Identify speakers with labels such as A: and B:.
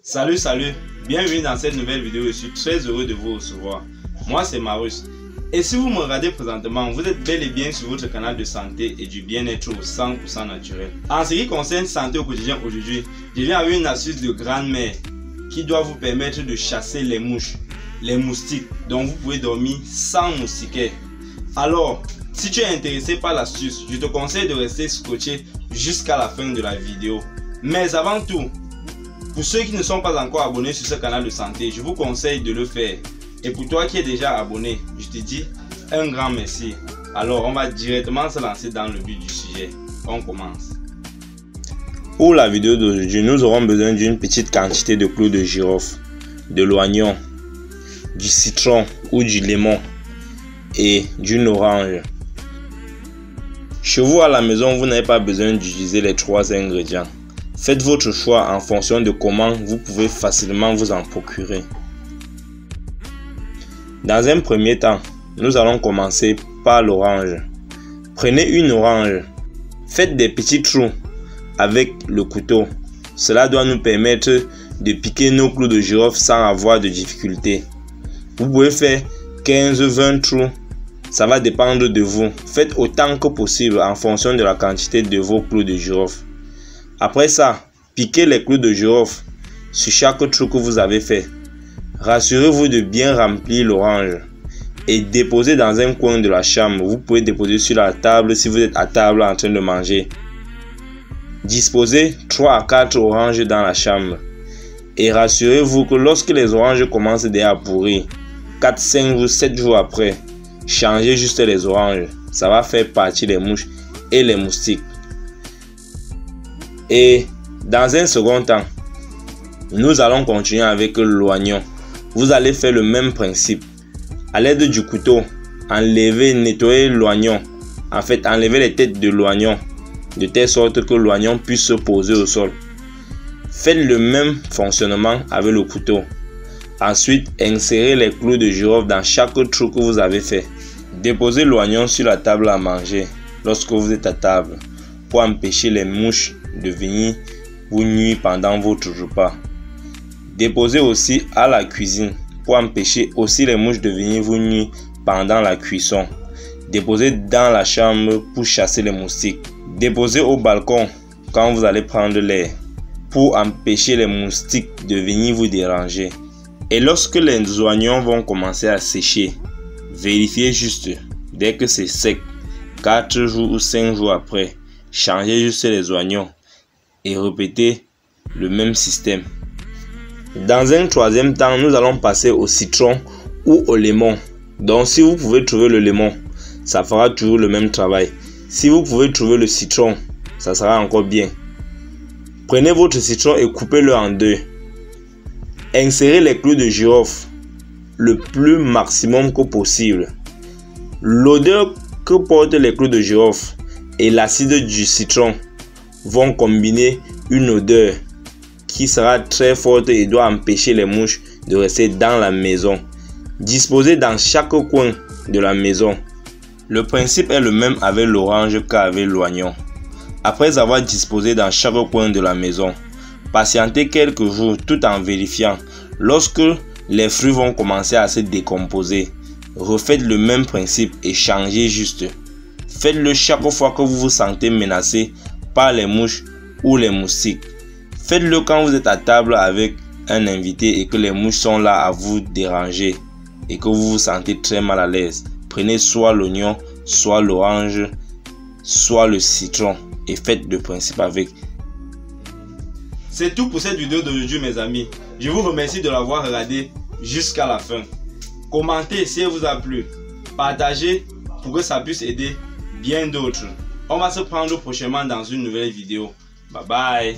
A: Salut, bienvenue dans cette nouvelle vidéo. Je suis très heureux de vous recevoir. Moi c'est Marus. Et si vous me regardez présentement, vous êtes bel et bien sur votre canal de santé et du bien-être 100% naturel. En ce qui concerne santé au quotidien aujourd'hui, je viens avec une astuce de grand-mère qui doit vous permettre de chasser les mouches, les moustiques, donc vous pouvez dormir sans moustiquaire. Alors, si tu es intéressé par l'astuce, je te conseille de rester scotché jusqu'à la fin de la vidéo. Mais avant tout, pour ceux qui ne sont pas encore abonnés sur ce canal de santé, je vous conseille de le faire. Et pour toi qui es déjà abonné, je te dis un grand merci. Alors on va directement se lancer dans le vif du sujet. On commence. Pour la vidéo d'aujourd'hui, nous aurons besoin d'une petite quantité de clous de girofle, de l'oignon, du citron ou du limon et d'une orange. Chez vous à la maison, vous n'avez pas besoin d'utiliser les 3 ingrédients. Faites votre choix en fonction de comment vous pouvez facilement vous en procurer. Dans un premier temps, nous allons commencer par l'orange. Prenez une orange, faites des petits trous avec le couteau. Cela doit nous permettre de piquer nos clous de girofle sans avoir de difficulté. Vous pouvez faire 15-20 trous, ça va dépendre de vous. Faites autant que possible en fonction de la quantité de vos clous de girofle. Après ça, piquez les clous de girofle sur chaque trou que vous avez fait. Rassurez-vous de bien remplir l'orange et déposez dans un coin de la chambre. Vous pouvez déposer sur la table si vous êtes à table en train de manger. Disposez 3 à 4 oranges dans la chambre et rassurez-vous que lorsque les oranges commencent déjà à pourrir, 4, 5 ou 7 jours après, changez juste les oranges. Ça va faire partir les mouches et les moustiques. Et dans un second temps, nous allons continuer avec l'oignon. Vous allez faire le même principe. À l'aide du couteau, nettoyer l'oignon. En fait, enlevez les têtes de l'oignon de telle sorte que l'oignon puisse se poser au sol. Faites le même fonctionnement avec le couteau. Ensuite, insérez les clous de girofle dans chaque trou que vous avez fait. Déposez l'oignon sur la table à manger lorsque vous êtes à table pour empêcher les mouches de venir vous nuire pendant votre repas. Déposez aussi à la cuisine pour empêcher aussi les mouches de venir vous nuire pendant la cuisson. Déposez dans la chambre pour chasser les moustiques. Déposez au balcon quand vous allez prendre l'air pour empêcher les moustiques de venir vous déranger. Et lorsque les oignons vont commencer à sécher, vérifiez juste dès que c'est sec, 4 jours ou 5 jours après, changez juste les oignons et répétez le même système. Dans un troisième temps, nous allons passer au citron ou au limon. Donc si vous pouvez trouver le limon, ça fera toujours le même travail. Si vous pouvez trouver le citron, ça sera encore bien. Prenez votre citron et coupez-le en deux. Insérez les clous de girofle le plus maximum que possible. L'odeur que portent les clous de girofle et l'acide du citron vont combiner une odeur qui sera très forte et doit empêcher les mouches de rester dans la maison. Disposez dans chaque coin de la maison. Le principe est le même avec l'orange qu'avec l'oignon. Après avoir disposé dans chaque coin de la maison, patientez quelques jours tout en vérifiant. Lorsque les fruits vont commencer à se décomposer, refaites le même principe et changez juste. Faites-le chaque fois que vous vous sentez menacé par les mouches ou les moustiques. Faites-le quand vous êtes à table avec un invité et que les mouches sont là à vous déranger et que vous vous sentez très mal à l'aise. Prenez soit l'oignon, soit l'orange, soit le citron et faites le principe avec. C'est tout pour cette vidéo d'aujourd'hui mes amis. Je vous remercie de l'avoir regardé jusqu'à la fin. Commentez si elle vous a plu. Partagez pour que ça puisse aider bien d'autres. On va se prendre prochainement dans une nouvelle vidéo. Bye bye.